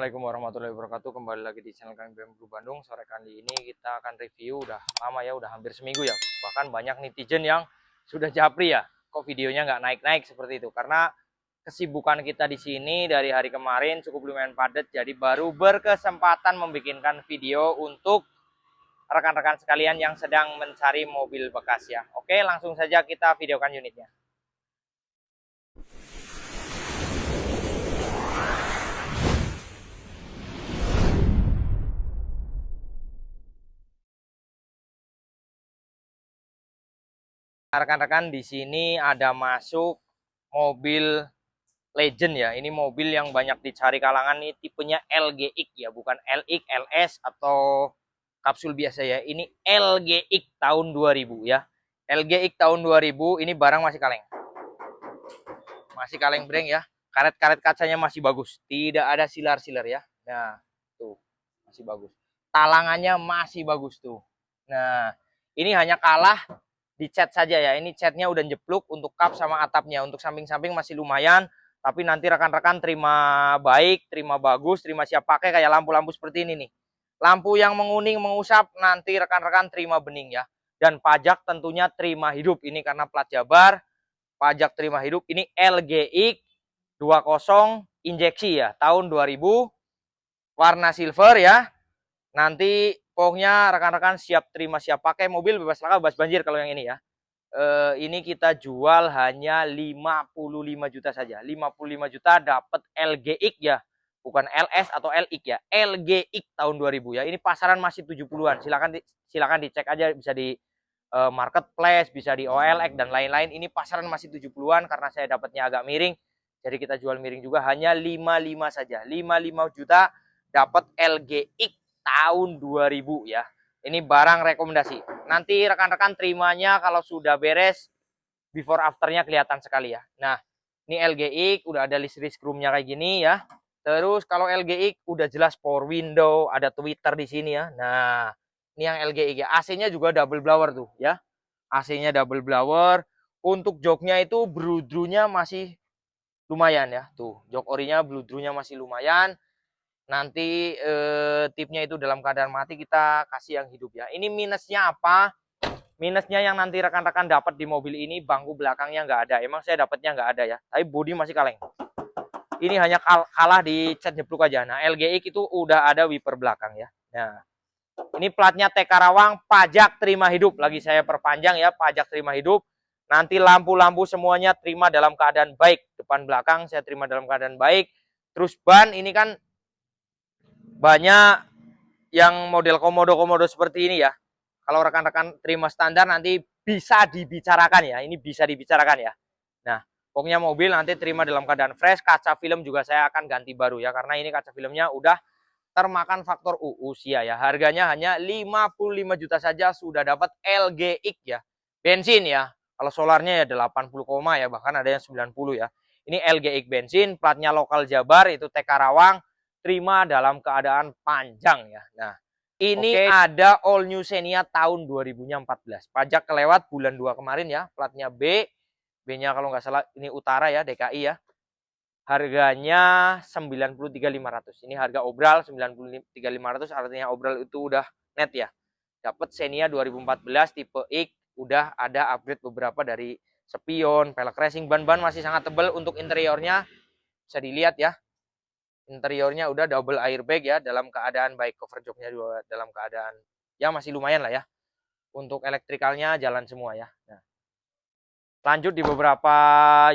Assalamualaikum warahmatullahi wabarakatuh. Kembali lagi di channel Kang BM Group Bandung. Sore kali ini kita akan review, udah lama ya, udah hampir seminggu ya. Bahkan banyak netizen yang sudah japri ya, kok videonya nggak naik-naik seperti itu. Karena kesibukan kita di sini dari hari kemarin cukup lumayan padat, jadi baru berkesempatan membikinkan video untuk rekan-rekan sekalian yang sedang mencari mobil bekas ya. Oke, langsung saja kita videokan unitnya. Rekan-rekan, di sini ada masuk mobil legend ya. Ini mobil yang banyak dicari kalangan, nih tipenya LGX ya, bukan LX, LS atau kapsul biasa ya. Ini LGX tahun 2000 ya. LGX tahun 2000, ini barang masih kaleng. Masih kaleng breng ya. Karet-karet kacanya masih bagus, tidak ada silar-silar ya. Nah, tuh masih bagus. Talangannya masih bagus tuh. Nah, ini hanya kalah di cat saja ya. Ini catnya udah jepluk untuk kap sama atapnya. Untuk samping-samping masih lumayan, tapi nanti rekan-rekan terima baik, terima bagus, terima siap pakai kayak lampu-lampu seperti ini nih. Lampu yang menguning mengusap nanti rekan-rekan terima bening ya. Dan pajak tentunya terima hidup. Ini karena plat Jabar, pajak terima hidup. Ini LGX 20 injeksi ya, tahun 2000, warna silver ya. Nanti pokoknya rekan-rekan siap terima siap pakai, mobil bebas laka bebas banjir kalau yang ini ya. Ini kita jual hanya 55 juta saja. 55 juta dapat LGX ya. Bukan LS atau LX ya. LGX tahun 2000 ya. Ini pasaran masih 70-an. Silakan dicek aja, bisa di marketplace, bisa di OLX dan lain-lain. Ini pasaran masih 70-an karena saya dapatnya agak miring. Jadi kita jual miring juga hanya 55 saja. 55 juta dapat LGX tahun 2000 ya. Ini barang rekomendasi. Nanti rekan-rekan terimanya kalau sudah beres, before afternya kelihatan sekali ya. Nah, ini LGX udah ada list roomnya kayak gini ya. Terus kalau LGX udah jelas power window, ada tweeter di sini ya. Nah, ini yang LGX ya. AC-nya juga double blower tuh ya. AC-nya double blower. Untuk joknya itu bludrunya masih lumayan ya. Tuh, jok orinya bludrunya masih lumayan. Nanti tipnya itu dalam keadaan mati kita kasih yang hidup ya. Ini minusnya apa? Minusnya yang nanti rekan-rekan dapat di mobil ini, bangku belakangnya nggak ada. Emang saya dapatnya nggak ada ya, tapi bodi masih kaleng. Ini hanya kalah di cat jepluk aja. Nah, LGX itu udah ada wiper belakang ya. Nah, ini platnya T Karawang, pajak terima hidup. Lagi saya perpanjang ya, pajak terima hidup. Nanti lampu-lampu semuanya terima dalam keadaan baik. Depan belakang saya terima dalam keadaan baik. Terus ban ini kan banyak yang model komodo-komodo seperti ini ya. Kalau rekan-rekan terima standar nanti bisa dibicarakan ya. Ini bisa dibicarakan ya. Nah, pokoknya mobil nanti terima dalam keadaan fresh. Kaca film juga saya akan ganti baru ya. Karena ini kaca filmnya udah termakan faktor usia ya. Harganya hanya 55 juta saja sudah dapat LGX ya. Bensin ya. Kalau solarnya ya 80 koma ya. Bahkan ada yang 90 ya. Ini LGX bensin. Platnya lokal Jabar, itu T Karawang. Terima dalam keadaan panjang ya. Nah, ini ada all new Xenia tahun 2014. Pajak kelewat bulan 2 kemarin ya. Platnya B. B-nya kalau nggak salah ini utara ya, DKI ya. Harganya 93.500. Ini harga obral 93.500, artinya obral itu udah net ya. Dapat Xenia 2014 tipe X, udah ada upgrade beberapa dari spion, pelek racing, ban-ban masih sangat tebal. Untuk interiornya bisa dilihat ya. Interiornya udah double airbag ya, dalam keadaan baik. Cover joknya juga dalam keadaan ya masih lumayan lah ya. Untuk elektrikalnya jalan semua ya. Nah, lanjut di beberapa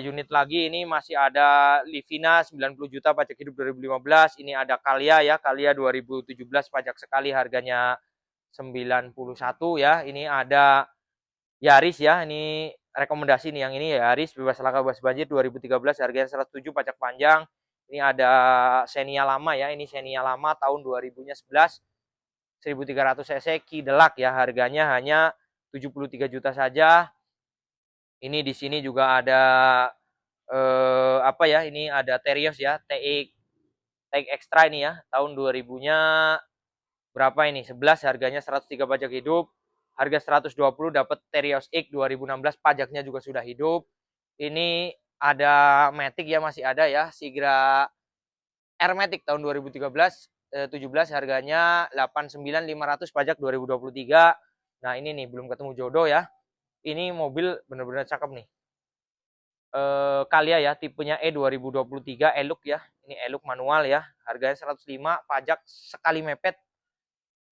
unit lagi, ini masih ada Livina 90 juta pajak hidup 2015. Ini ada Calya ya, Calya 2017 pajak sekali harganya 91 ya. Ini ada Yaris ya, ini rekomendasi nih yang ini ya, Yaris bebas laka bebas banjir 2013 harganya 107 pajak panjang. Ini ada Xenia lama ya, ini Xenia lama tahun 2011 1300 cc Kidelak ya, harganya hanya 73 juta saja. Ini di sini juga ada apa ya? Ini ada Terios ya, TX Extra ini ya, tahun 2000-nya berapa ini? 11 harganya 103 pajak hidup. Harga 120 dapat Terios X 2016 pajaknya juga sudah hidup. Ini ada Matic ya, masih ada ya, Sigra Airmatic tahun 2013 17 harganya 89.500 pajak 2023. Nah, ini nih belum ketemu jodoh ya. Ini mobil bener-bener cakep nih. Kalia ya, tipenya E 2023 Eluk ya. Ini Eluk manual ya. Harganya 105, pajak sekali mepet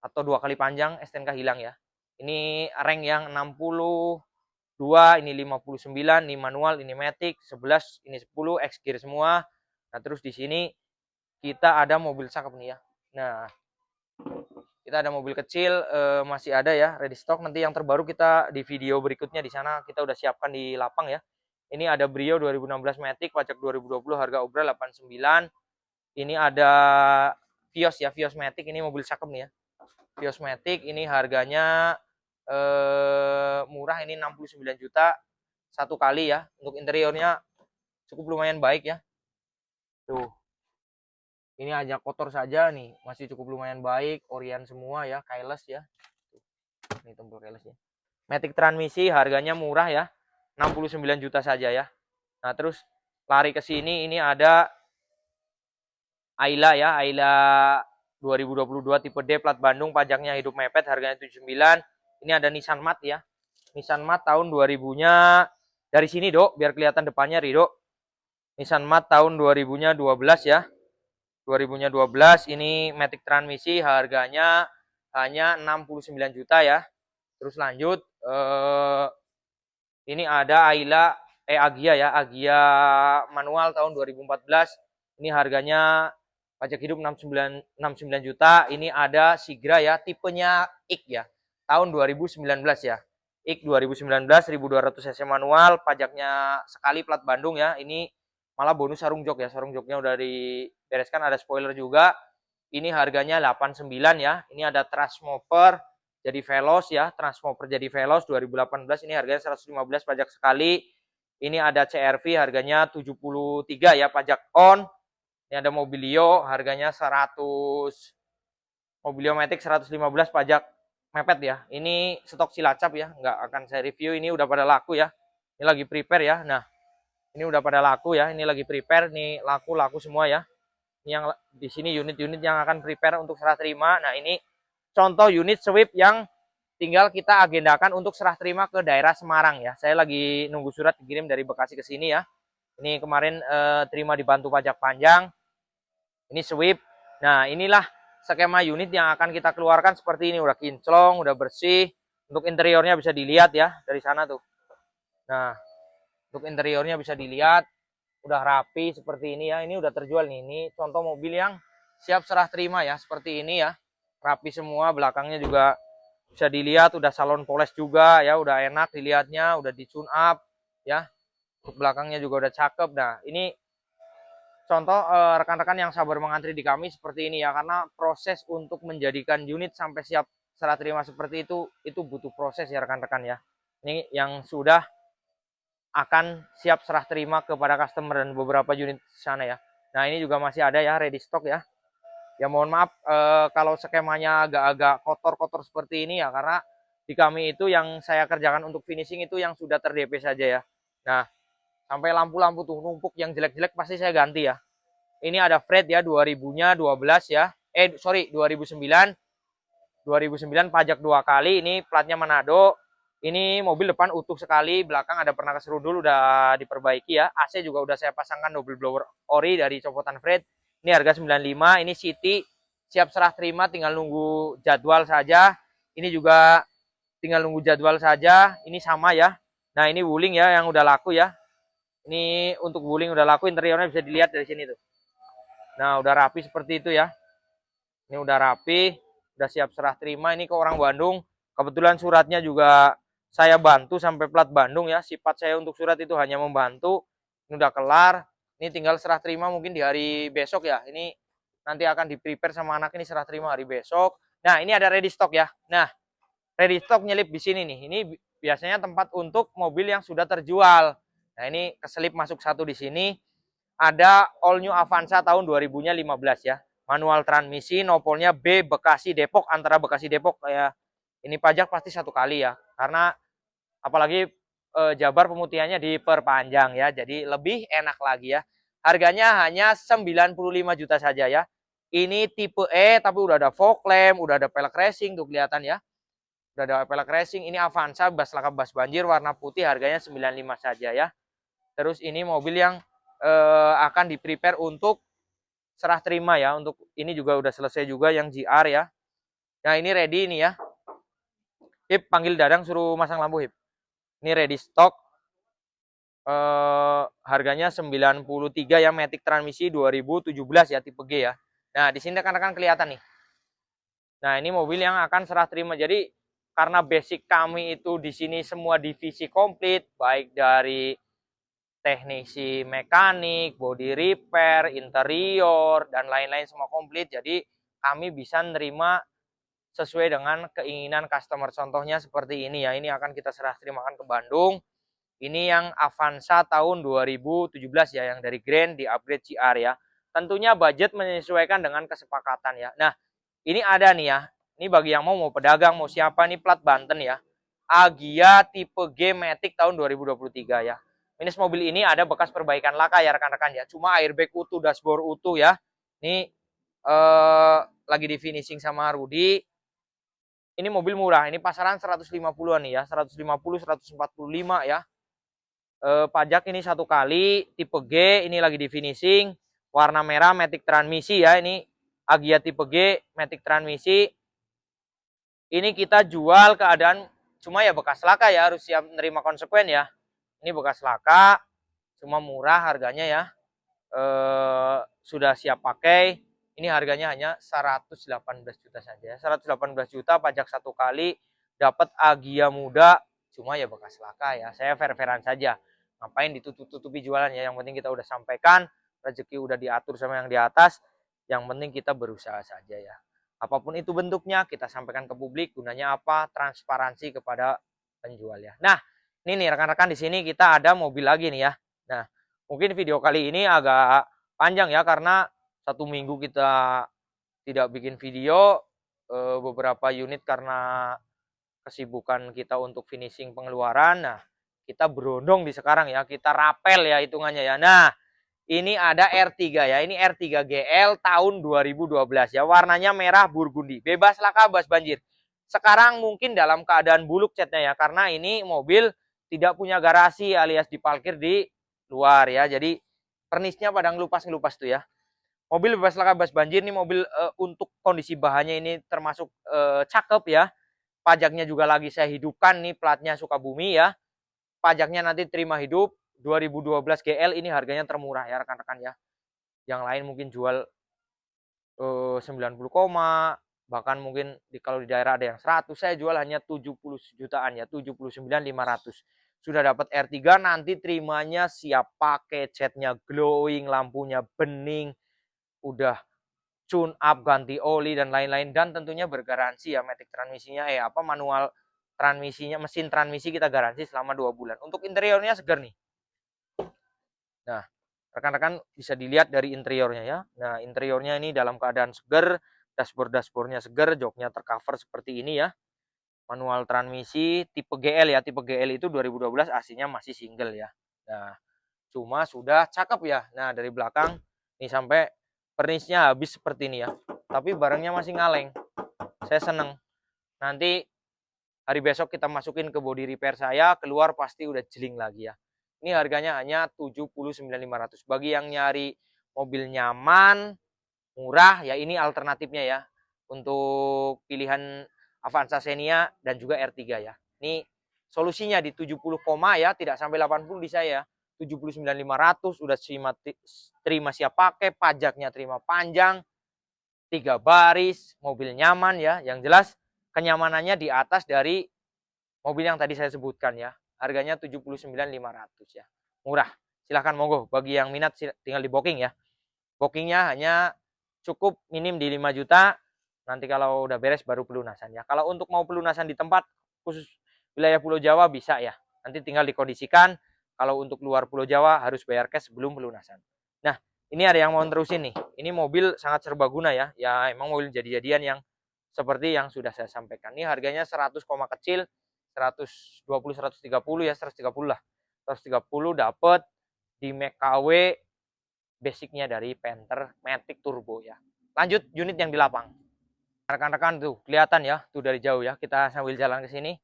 atau 2 kali panjang, STNK hilang ya. Ini rank yang 62, ini 59, ini manual, ini matic, 11, ini 10, X gear semua. Nah, terus di sini kita ada mobil cakep nih ya. Nah, kita ada mobil kecil masih ada ya, ready stock. Nanti yang terbaru kita di video berikutnya di sana kita udah siapkan di lapang ya. Ini ada Brio 2016 Matic, pajak 2020, harga obral 89. Ini ada Vios ya, Vios Matic, ini mobil cakep nih ya. Vios Matic ini harganya murah, ini 69 juta satu kali ya. Untuk interiornya cukup lumayan baik ya. Tuh. Ini hanya kotor saja nih, masih cukup lumayan baik, Orion semua ya, keyless ya. Ini tombol keyless ya. Matic transmisi harganya murah ya, 69 juta saja ya. Nah, terus lari ke sini ini ada Ayla ya, Ayla 2022 tipe D plat Bandung, pajaknya hidup mepet, harganya 79. Ini ada Nissan Mat ya. Nissan Mat tahun 2000-nya dari sini, Dok, biar kelihatan depannya, Ridho. Nissan Mat tahun 2000-nya 12 ya. 2000-nya 12, ini Matic transmisi harganya hanya 69 juta ya. Terus lanjut ini ada Ayla Agia ya, Agia manual tahun 2014. Ini harganya pajak hidup 69 juta. Ini ada Sigra ya, tipenya IK ya. Tahun 2019 ya. IK 2019 1200 cc manual, pajaknya sekali plat Bandung ya. Ini malah bonus sarung jok ya. Sarung joknya udah dibereskan, ada spoiler juga. Ini harganya 89 ya. Ini ada Transmover jadi Veloz ya, Transmover jadi Veloz 2018, ini harganya 115 pajak sekali. Ini ada CRV harganya 73 ya, pajak on. Ini ada Mobilio harganya 100, Mobilio Matic 115 pajak mepet ya. Ini stok Cilacap ya, nggak akan saya review, ini udah pada laku ya. Ini lagi prepare ya. Nah, ini udah pada laku ya, ini lagi prepare, nih laku semua ya. Ini yang di sini unit-unit yang akan prepare untuk serah terima. Nah, ini contoh unit Swift yang tinggal kita agendakan untuk serah terima ke daerah Semarang ya. Saya lagi nunggu surat dikirim dari Bekasi ke sini ya. Ini kemarin terima dibantu pajak panjang. Ini Swift. Nah, inilah skema unit yang akan kita keluarkan seperti ini. Udah kinclong, udah bersih. Untuk interiornya bisa dilihat ya dari sana tuh. Nah, untuk interiornya bisa dilihat. Udah rapi seperti ini ya. Ini udah terjual nih. Ini contoh mobil yang siap serah terima ya. Seperti ini ya. Rapi semua, belakangnya juga bisa dilihat, udah salon poles juga ya, udah enak dilihatnya, udah di tune up ya. Untuk belakangnya juga udah cakep. Nah, ini contoh rekan-rekan yang sabar mengantri di kami seperti ini ya, karena proses untuk menjadikan unit sampai siap serah terima seperti itu butuh proses ya rekan-rekan ya. Ini yang sudah akan siap serah terima kepada customer dan beberapa unit sana ya. Nah, ini juga masih ada ya, ready stock ya. Ya mohon maaf kalau skemanya agak-agak kotor-kotor seperti ini ya, karena di kami itu yang saya kerjakan untuk finishing itu yang sudah ter-DP saja ya. Nah, sampai lampu-lampu tuh numpuk yang jelek-jelek pasti saya ganti ya. Ini ada Fred ya, 2000-nya 12 ya. 2009. 2009 pajak 2 kali, ini platnya Manado. Ini mobil depan utuh sekali, belakang ada pernah keserudul udah diperbaiki ya. AC juga udah saya pasangkan double blower ori dari copotan Fred. Ini harga 95, ini City siap serah terima, tinggal nunggu jadwal saja. Ini juga tinggal nunggu jadwal saja. Ini sama ya. Nah, ini Wuling ya yang udah laku ya. Ini untuk Wuling udah laku, interiornya bisa dilihat dari sini tuh. Nah, udah rapi seperti itu ya. Ini udah rapi, udah siap serah terima. Ini ke orang Bandung. Kebetulan suratnya juga saya bantu sampai plat Bandung ya. Sifat saya untuk surat itu hanya membantu. Ini udah kelar. Ini tinggal serah terima mungkin di hari besok ya. Ini nanti akan di-prepare sama anak, ini serah terima hari besok. Nah, ini ada ready stock ya. Nah, ready stock nyelip di sini nih. Ini biasanya tempat untuk mobil yang sudah terjual. Nah, ini keselip masuk satu di sini. Ada all new Avanza tahun 2000-nya 15 ya. Manual transmisi, nopolnya B Bekasi Depok, antara Bekasi Depok ya. Ini pajak pasti satu kali ya. Karena apalagi Jabar pemutihannya diperpanjang ya, jadi lebih enak lagi ya. harganya hanya 95 juta saja ya. Ini tipe E tapi udah ada fog lamp, udah ada pelek racing tuh kelihatan ya. Udah ada pelek racing. Ini Avanza bas laka bas banjir warna putih, harganya 95 saja ya. Terus ini mobil yang akan di-prepare untuk serah terima ya. Untuk ini juga udah selesai juga yang GR ya. Nah, ini ready ini ya. Hip, panggil Dadang suruh masang lampu, Hip. Ini ready stock. Harganya 93 ya, Matic transmisi 2017 ya, tipe G ya. Nah, di sini rekan-rekan kelihatan nih. Nah, ini mobil yang akan serah terima. Jadi karena basic kami itu di sini semua divisi komplit, baik dari teknisi mekanik, body repair, interior, dan lain-lain semua komplit. Jadi kami bisa nerima sesuai dengan keinginan customer. Contohnya seperti ini ya. Ini akan kita serah terimakan ke Bandung. Ini yang Avanza tahun 2017 ya, yang dari Grand di upgrade CR ya. Tentunya budget menyesuaikan dengan kesepakatan ya. Nah, ini ada nih ya. Ini bagi yang mau pedagang, mau siapa nih, plat Banten ya. Agia tipe G Matic tahun 2023 ya. Minus mobil ini ada bekas perbaikan laka ya rekan-rekan ya. Cuma airbag utuh, dashboard utuh ya. Ini lagi di finishing sama Rudi. Ini mobil murah. Ini pasaran 150-an nih ya. 150, 145 ya. Pajak ini 1 kali, tipe G, ini lagi di finishing, warna merah, Matic transmisi ya. Ini Agia tipe G, Matic transmisi. Ini kita jual keadaan cuma ya bekas laka ya, harus siap menerima konsekuen ya. Ini bekas laka, cuma murah harganya ya. Sudah siap pakai. Ini harganya hanya 118 juta saja. 118 juta, pajak 1 kali, dapat Agia muda, cuma ya bekas laka ya. Saya fair-fairan saja. Ngapain ditutup-tutupi jualan ya. Yang penting kita udah sampaikan, rezeki udah diatur sama yang di atas. Yang penting kita berusaha saja ya. Apapun itu bentuknya, kita sampaikan ke publik. Gunanya apa? Transparansi kepada penjual ya. Nah, ini nih rekan-rekan, di sini kita ada mobil lagi nih ya. Nah, mungkin video kali ini agak panjang ya, karena 1 minggu kita tidak bikin video. Beberapa unit karena kesibukan kita untuk finishing pengeluaran. Nah, kita berondong di sekarang ya, kita rapel ya hitungannya ya. Nah, ini ada R3 ya, ini R3 GL tahun 2012 ya, warnanya merah burgundi, bebas laka bas banjir. Sekarang mungkin dalam keadaan buluk catnya ya, karena ini mobil tidak punya garasi alias diparkir di luar ya, jadi pernisnya pada ngelupas-ngelupas tuh ya. Mobil bebas laka bas banjir, ini mobil untuk kondisi bahannya ini termasuk cakep ya. Pajaknya juga lagi saya hidupkan nih, platnya Sukabumi ya. Pajaknya nanti terima hidup. 2012 GL ini harganya termurah ya rekan-rekan ya. Yang lain mungkin jual 90 koma, bahkan mungkin kalau di daerah ada yang 100, saya jual hanya 70 jutaan ya, 79.500. Sudah dapat R3, nanti terimanya siap pakai, catnya glowing, lampunya bening, udah tune up, ganti oli dan lain-lain, dan tentunya bergaransi ya. Matic transmisinya manual transmisinya, mesin transmisi kita garansi selama 2 bulan. Untuk interiornya segar nih. Nah, rekan-rekan bisa dilihat dari interiornya ya. Nah, interiornya ini dalam keadaan segar, dashboardnya segar, joknya tercover seperti ini ya. Manual transmisi tipe GL ya, tipe GL itu 2012, aslinya masih single ya. Nah, cuma sudah cakep ya. Nah, dari belakang ini sampai pernisnya habis seperti ini ya. Tapi barangnya masih ngaleng. Saya seneng. Nanti hari besok kita masukin ke body repair saya, keluar pasti udah jeling lagi ya. Ini harganya hanya 79.500. Bagi yang nyari mobil nyaman, murah ya, ini alternatifnya ya. Untuk pilihan Avanza Xenia dan juga R3 ya. Ini solusinya di 70 koma ya, tidak sampai 80 di saya. 79.500 udah terima siap pakai, pajaknya terima panjang, 3 baris, mobil nyaman ya. Yang jelas kenyamanannya di atas dari mobil yang tadi saya sebutkan ya. Harganya 79.500 ya. Murah. Silahkan monggo, bagi yang minat tinggal di booking ya. Bookingnya hanya cukup minim di 5 juta. Nanti kalau udah beres baru pelunasan ya. Kalau untuk mau pelunasan di tempat khusus wilayah Pulau Jawa bisa ya. Nanti tinggal dikondisikan. Kalau untuk luar Pulau Jawa harus bayar cash sebelum pelunasan. Nah, ini ada yang mau terusin nih. Ini mobil sangat serbaguna ya. Ya emang mobil jadi-jadian yang seperti yang sudah saya sampaikan. Ini harganya 100 koma kecil, 120, 130 ya, 130 lah. 130 dapat di Mac KW basicnya dari Panther Matic Turbo ya. Lanjut unit yang di lapang. Rekan-rekan tuh kelihatan ya, tuh dari jauh ya. Kita sambil jalan ke sini.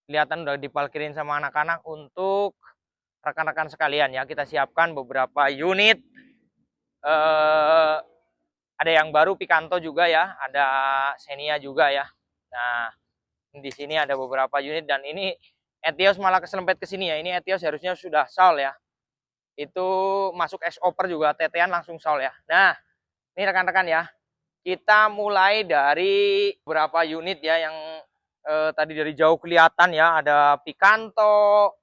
Kelihatan udah diparkirin sama anak-anak. Untuk rekan-rekan sekalian ya, kita siapkan beberapa unit. Ada yang baru Picanto juga ya, ada Xenia juga ya. Nah, di sini ada beberapa unit dan ini Etios malah keselempet ke sini ya. Ini Etios harusnya sudah sol ya. Itu masuk S-Over juga, tetean langsung sol ya. Nah, ini rekan-rekan ya. Kita mulai dari beberapa unit ya yang tadi dari jauh kelihatan ya. Ada Picanto,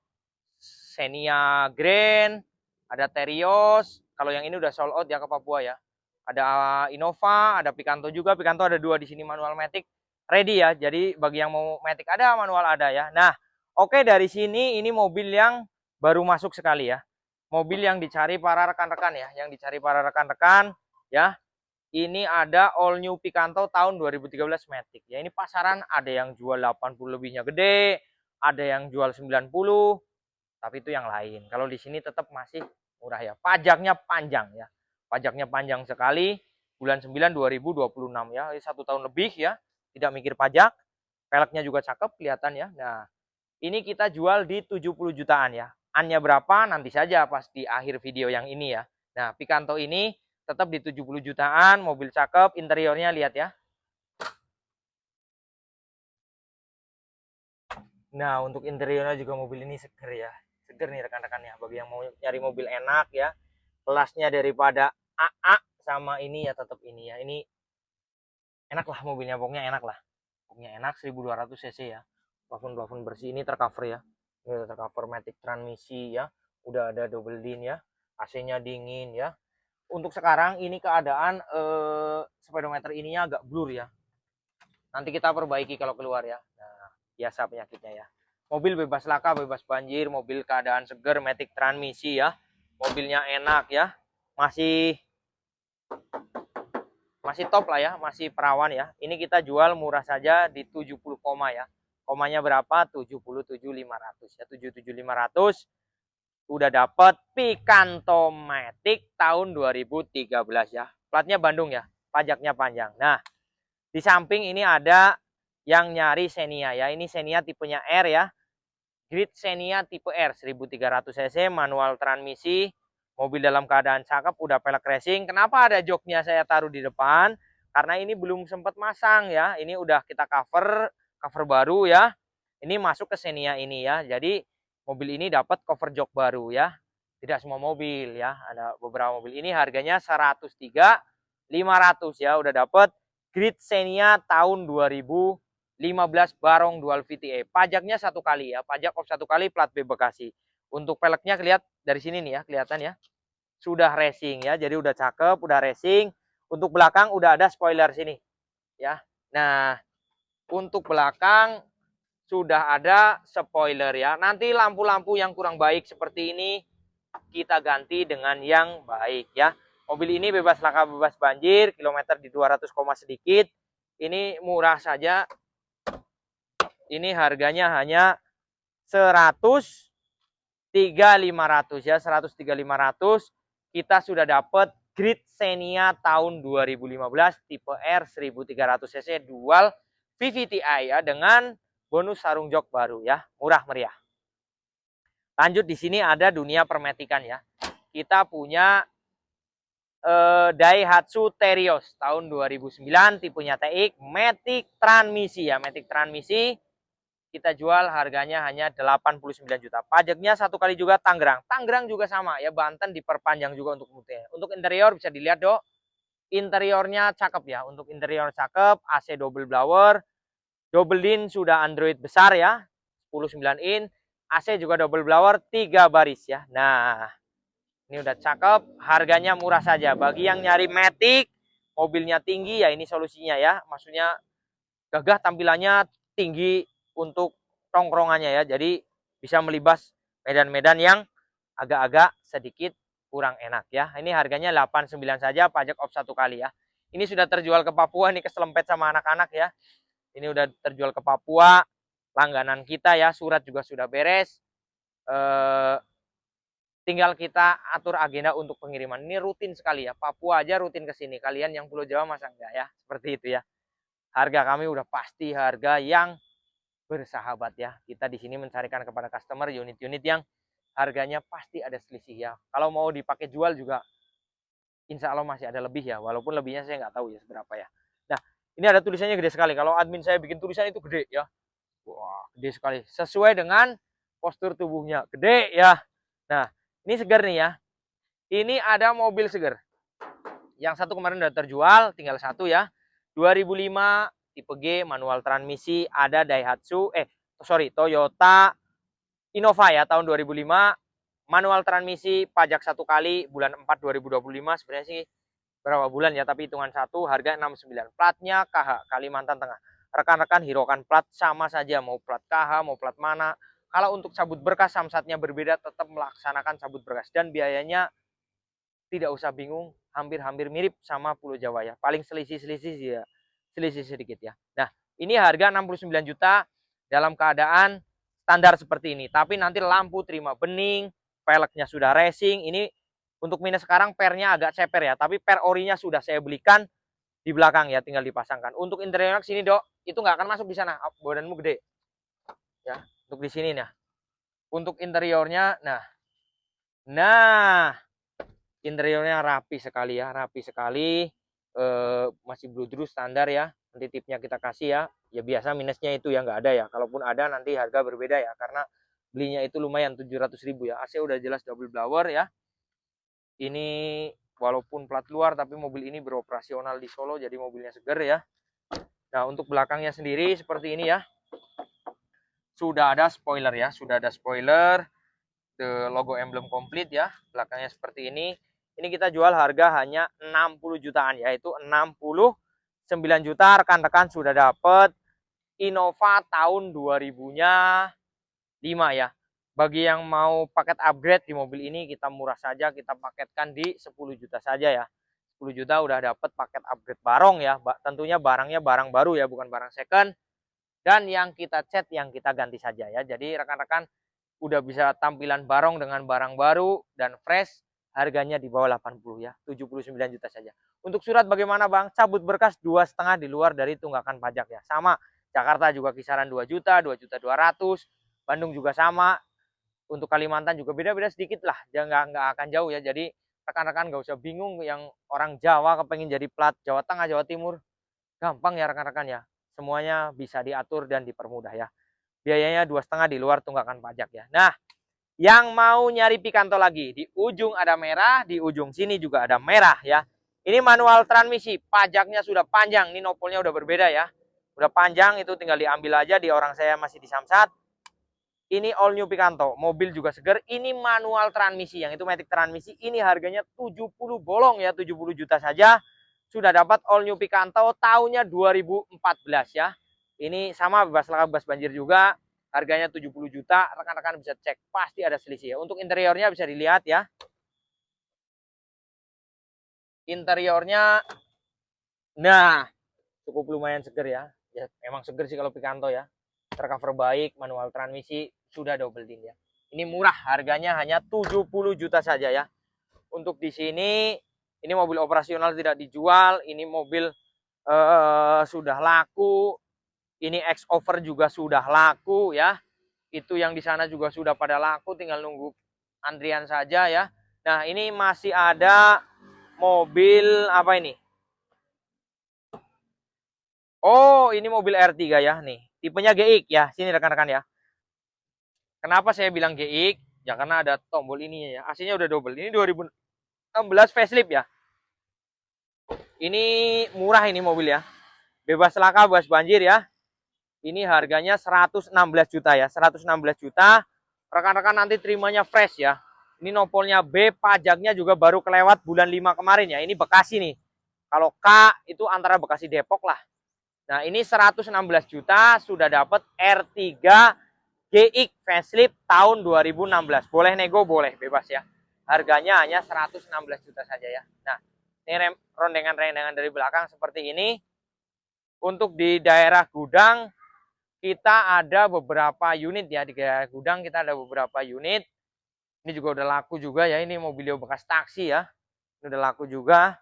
Xenia Grand, ada Terios. Kalau yang ini udah sold out ya ke Papua ya. Ada Innova, ada Picanto juga. Picanto ada 2 di sini manual matic ready ya. Jadi bagi yang mau matic ada, manual ada ya. Nah, oke, dari sini ini mobil yang baru masuk sekali ya. Mobil yang dicari para rekan-rekan ya, yang dicari para rekan-rekan ya. Ini ada all new Picanto tahun 2013 matic ya. Ini pasaran ada yang jual 80 lebihnya gede, ada yang jual 90, tapi itu yang lain. Kalau di sini tetap masih murah ya. Pajaknya panjang ya. Pajaknya panjang sekali. Bulan 9 2026 ya. 1 tahun lebih ya. Tidak mikir pajak. Peleknya juga cakep kelihatan ya. Nah, ini kita jual di 70 jutaan ya. Annya berapa nanti saja pas di akhir video yang ini ya. Nah, Picanto ini tetap di 70 jutaan, mobil cakep, interiornya lihat ya. Nah, untuk interiornya juga mobil ini seger ya. Seger nih rekan-rekan ya, bagi yang mau nyari mobil enak ya. Kelasnya daripada AA sama ini ya tetap ini ya. Ini enak lah mobilnya, pokoknya enak lah. Pokoknya enak, 1200 cc ya. Plafon-plafon bersih ini tercover ya. Ini udah tercover matic transmisi ya. Udah ada double din ya. AC-nya dingin ya. Untuk sekarang ini keadaan speedometer ininya agak blur ya. Nanti kita perbaiki kalau keluar ya. Nah, biasa penyakitnya ya. Mobil bebas laka, bebas banjir, mobil keadaan seger, matic transmisi ya. Mobilnya enak ya. Masih top lah ya, masih perawan ya. Ini kita jual murah saja di 70 koma ya. Komanya berapa? 77.500 ya. 77.500 udah dapat Picanto Matic tahun 2013 ya. Platnya Bandung ya. Pajaknya panjang. Nah, di samping ini ada yang nyari Xenia ya. Ini Xenia tipenya R ya. Grid Xenia tipe R 1300 cc, manual transmisi, mobil dalam keadaan cakep, udah pelek racing. Kenapa ada joknya saya taruh di depan? Karena ini belum sempat masang ya. Ini udah kita cover baru ya. Ini masuk ke Xenia ini ya. Jadi mobil ini dapat cover jok baru ya. Tidak semua mobil ya. Ada beberapa mobil ini harganya 103.500 ya. Udah dapat Grid Xenia tahun 2015 Barong Dual VTE. Pajaknya 1 kali ya. Pajak off 1 kali, plat B Bekasi. Untuk peleknya kelihatan dari sini nih ya, kelihatan ya. Sudah racing ya. Jadi udah cakep, udah racing. Untuk belakang udah ada spoiler sini ya. Nah, untuk belakang sudah ada spoiler ya. Nanti lampu-lampu yang kurang baik seperti ini kita ganti dengan yang baik ya. Mobil ini bebas laka, bebas banjir, kilometer di 200, sedikit. Ini murah saja. Ini harganya hanya 103.500 ya, 103.500. Kita sudah dapat Grid Xenia tahun 2015 tipe R 1300 cc dual VVTi ya, dengan bonus sarung jok baru ya, murah meriah. Lanjut, di sini ada dunia permetikan ya. Kita punya Daihatsu Terios tahun 2009 tipenya TX, matic transmisi ya, matic transmisi. Kita jual harganya hanya 89 juta. Pajaknya 1 kali juga Tangerang. Tangerang juga sama ya, Banten diperpanjang juga untuk mutenya. Untuk interior bisa dilihat dok. Interiornya cakep ya. Untuk interior cakep, AC double blower, double din sudah Android besar ya, 10.9 in, AC juga double blower 3 baris ya. Nah, ini udah cakep, harganya murah saja. Bagi yang nyari matic, mobilnya tinggi ya, ini solusinya ya. Maksudnya gagah, tampilannya tinggi untuk tongkrongannya ya. Jadi bisa melibas medan-medan yang agak-agak sedikit kurang enak ya. Ini harganya 89 saja, pajak off 1 kali ya. Ini sudah terjual ke Papua, ini keselempet sama anak-anak ya. Ini udah terjual ke Papua, langganan kita ya, surat juga sudah beres. tinggal kita atur agenda untuk pengiriman. Ini rutin sekali ya, Papua aja rutin ke sini. Kalian yang Pulau Jawa masa enggak ya? Seperti itu ya. Harga kami udah pasti harga yang bersahabat ya. Kita di sini mencarikan kepada customer unit-unit yang harganya pasti ada selisih ya. Kalau mau dipakai jual juga insya Allah masih ada lebih ya. Walaupun lebihnya saya nggak tahu ya seberapa ya. Nah, ini ada tulisannya gede sekali. Kalau admin saya bikin tulisan itu gede ya. Wah, gede sekali. Sesuai dengan postur tubuhnya. Gede ya. Nah, ini segar nih ya. Ini ada mobil segar. Yang satu kemarin udah terjual, tinggal satu ya. 2005 tipe G manual transmisi, ada Daihatsu Toyota Innova ya tahun 2005, manual transmisi, pajak 1 kali bulan 4 2025. Sebenarnya sih berapa bulan ya, tapi hitungan satu, harga 69. Platnya KH Kalimantan Tengah. Rekan-rekan hiraukan plat sama saja, mau plat KH mau plat mana. Kalau untuk cabut berkas samsatnya berbeda, tetap melaksanakan cabut berkas dan biayanya tidak usah bingung, hampir-hampir mirip sama Pulau Jawa ya. Paling selisih-selisih ya, selisih sedikit ya. Nah, ini harga 69 juta dalam keadaan standar seperti ini. Tapi nanti lampu terima bening, peleknya sudah racing. Ini untuk minus sekarang pernya agak ceper ya, tapi per orinya sudah saya belikan di belakang ya, tinggal dipasangkan. Untuk interiornya sini dok, itu nggak akan masuk di sana, badanmu gede ya. Untuk di sini nah, untuk interiornya, nah interiornya rapi sekali ya, rapi sekali. Masih bludru standar ya. Nanti tipnya kita kasih ya. Ya biasa minusnya itu ya nggak ada ya. Kalaupun ada nanti harga berbeda ya, karena belinya itu lumayan 700.000 ya. AC udah jelas double blower ya. Ini walaupun plat luar tapi mobil ini beroperasional di Solo, jadi mobilnya seger ya. Nah, untuk belakangnya sendiri seperti ini ya. Sudah ada spoiler ya, sudah ada spoiler. Logo emblem komplit ya. Belakangnya seperti ini. Ini kita jual harga hanya 60 jutaan, yaitu 69 juta. Rekan-rekan sudah dapat Innova tahun 2000-nya 5 ya. Bagi yang mau paket upgrade di mobil ini, kita murah saja, kita paketkan di 10 juta saja ya. 10 juta udah dapat paket upgrade barong ya. Tentunya barangnya barang baru ya, bukan barang second. Dan yang kita cat, yang kita ganti saja ya. Jadi rekan-rekan udah bisa tampilan barong dengan barang baru dan fresh, harganya di bawah 80 ya, 79 juta saja. Untuk surat bagaimana bang? Cabut berkas 2,5 di luar dari tunggakan pajak ya. Sama, Jakarta juga kisaran 2 juta, 2 juta 200, Bandung juga sama. Untuk Kalimantan juga beda-beda sedikit lah, nggak akan jauh ya. Jadi rekan-rekan nggak usah bingung yang orang Jawa kepengen jadi plat Jawa Tengah, Jawa Timur. Gampang ya rekan-rekan ya. Semuanya bisa diatur dan dipermudah ya. Biayanya 2,5 di luar tunggakan pajak ya. Nah, yang mau nyari Picanto lagi, di ujung ada merah, di ujung sini juga ada merah ya. Ini manual transmisi, pajaknya sudah panjang, ini nopolnya udah berbeda ya. Udah panjang, itu tinggal diambil aja, di orang saya masih di Samsat. Ini all new Picanto, mobil juga seger. Ini manual transmisi, yang itu matic transmisi. Ini harganya 70 bolong ya, 70 juta saja. Sudah dapat all new Picanto tahunnya 2014 ya. Ini sama bebas laka bebas banjir juga. Harganya 70 juta, rekan-rekan bisa cek, pasti ada selisih ya. Untuk interiornya bisa dilihat ya. Interiornya, nah cukup lumayan seger ya. Ya memang seger sih kalau Picanto ya. Tercover baik, manual transmisi, sudah double din ya. Ini murah, harganya hanya 70 juta saja ya. Untuk di sini, ini mobil operasional tidak dijual, ini mobil sudah laku, ini X-Over juga sudah laku ya. Itu yang di sana juga sudah pada laku, tinggal nunggu antrian saja ya. Nah, ini masih ada mobil apa ini? Oh, ini mobil R3 ya nih. Tipenya GX ya. Sini rekan-rekan ya. Kenapa saya bilang GX? Ya karena ada tombol ininya ya. AC-nya udah double. Ini 2016 facelift ya. Ini murah ini mobil ya. Bebas laka, bebas banjir ya. Ini harganya 116 juta ya. 116 juta. Rekan-rekan nanti terimanya fresh ya. Ini nopolnya B, pajaknya juga baru kelewat bulan 5 kemarin ya. Ini Bekasi nih. Kalau K itu antara Bekasi Depok lah. Nah, ini 116 juta sudah dapat R3 GX facelift tahun 2016. Boleh nego, boleh, bebas ya. Harganya hanya 116 juta saja ya. Nah, ini rondengan-rondengan dari belakang seperti ini. Untuk di daerah gudang kita ada beberapa unit ya. Di daerah gudang kita ada beberapa unit. Ini juga udah laku juga ya, ini mobilio bekas taksi ya. Ini udah laku juga.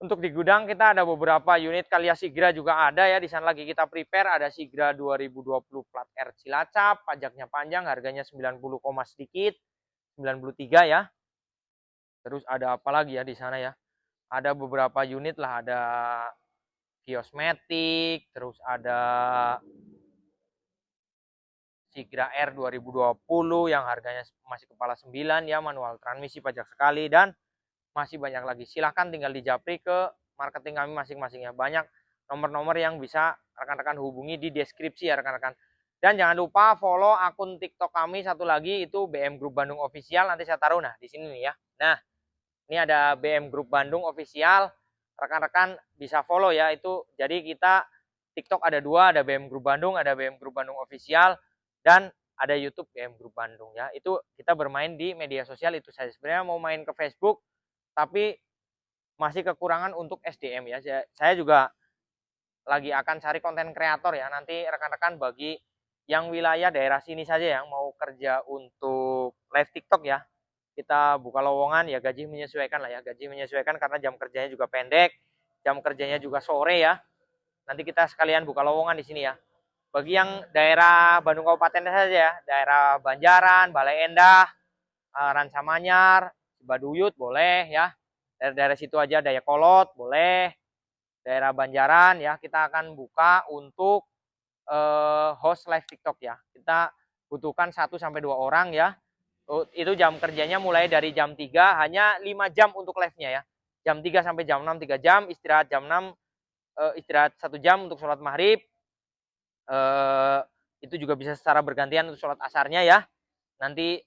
Untuk di gudang kita ada beberapa unit Calya Sigra juga ada ya. Di sana lagi kita prepare, ada Sigra 2020 plat R Cilacap, pajaknya panjang, harganya 90, sedikit, 93 ya. Terus ada apa lagi ya di sana ya? Ada beberapa unit lah, ada Kiosmetik, terus ada Sigra R 2020 yang harganya masih kepala 9 ya, manual transmisi, pajak sekali, dan masih banyak lagi. Silahkan tinggal dijapri ke marketing kami masing-masing ya. Banyak nomor-nomor yang bisa rekan-rekan hubungi di deskripsi ya rekan-rekan. Dan jangan lupa follow akun TikTok kami satu lagi, itu BM Group Bandung Official. Nanti saya taruh di sini nih ya. Nah, ini ada BM Group Bandung Official. Rekan-rekan bisa follow ya itu. Jadi kita TikTok ada dua, ada BM Group Bandung, ada BM Group Bandung Official, dan ada YouTube BM Group Bandung ya. Itu kita bermain di media sosial itu saja. Sebenarnya mau main ke Facebook, tapi masih kekurangan untuk SDM ya. Saya juga lagi akan cari konten kreator ya. Nanti rekan-rekan bagi yang wilayah daerah sini saja yang mau kerja untuk live TikTok ya, kita buka lowongan ya, gaji menyesuaikan lah ya. Gaji menyesuaikan karena jam kerjanya juga pendek, jam kerjanya juga sore ya. Nanti kita sekalian buka lowongan di sini ya. Bagi yang daerah Bandung Kabupaten saja ya, daerah Banjaran, Balai Endah, Ransamanyar, Cibaduyut boleh ya. Daerah situ aja, Dayakolot boleh. Daerah Banjaran ya, kita akan buka untuk host live TikTok ya. Kita butuhkan 1 sampai 2 orang ya. Itu jam kerjanya mulai dari jam 3, hanya 5 jam untuk live-nya ya. Jam 3 sampai jam 6 3 jam, istirahat jam 6, istirahat 1 jam untuk sholat maghrib. Itu juga bisa secara bergantian untuk sholat asarnya ya. Nanti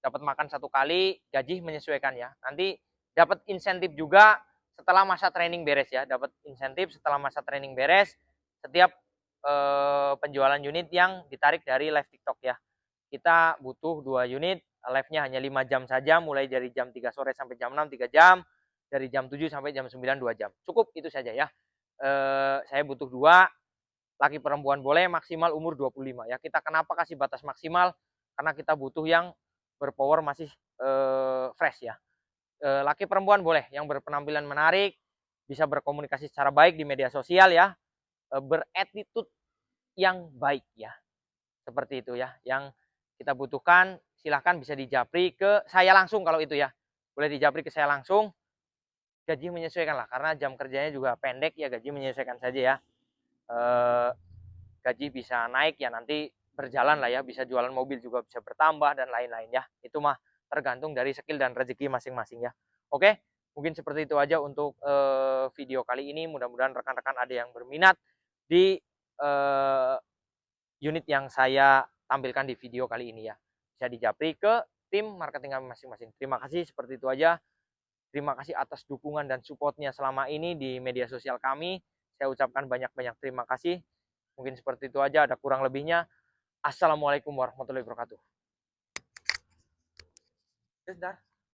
dapat makan 1 kali, gaji menyesuaikan ya. Nanti dapat insentif juga setelah masa training beres ya. Dapat insentif setelah masa training beres setiap penjualan unit yang ditarik dari live TikTok ya. Kita butuh 2 unit, live-nya hanya 5 jam saja, mulai dari jam 3 sore sampai jam 6 3 jam, dari jam 7 sampai jam 9 2 jam. Cukup itu saja ya. Saya butuh 2, laki perempuan boleh, maksimal umur 25 ya. Kita kenapa kasih batas maksimal? Karena kita butuh yang berpower masih fresh ya. Laki perempuan boleh, yang berpenampilan menarik, bisa berkomunikasi secara baik di media sosial ya, berattitude yang baik ya. Seperti itu ya. Yang kita butuhkan, silahkan bisa dijapri ke saya langsung kalau itu ya. Boleh dijapri ke saya langsung. Gaji menyesuaikan lah, karena jam kerjanya juga pendek ya, gaji menyesuaikan saja ya. Gaji bisa naik ya, nanti berjalan lah ya, bisa jualan mobil juga bisa bertambah dan lain-lain ya. Itu mah tergantung dari skill dan rezeki masing-masing ya. Oke, mungkin seperti itu aja untuk video kali ini. Mudah-mudahan rekan-rekan ada yang berminat di unit yang saya tampilkan di video kali ini ya. Bisa dijapri ke tim marketing kami masing-masing. Terima kasih, seperti itu aja. Terima kasih atas dukungan dan supportnya selama ini di media sosial kami. Saya ucapkan banyak-banyak terima kasih. Mungkin seperti itu aja, ada kurang lebihnya. Assalamualaikum warahmatullahi wabarakatuh.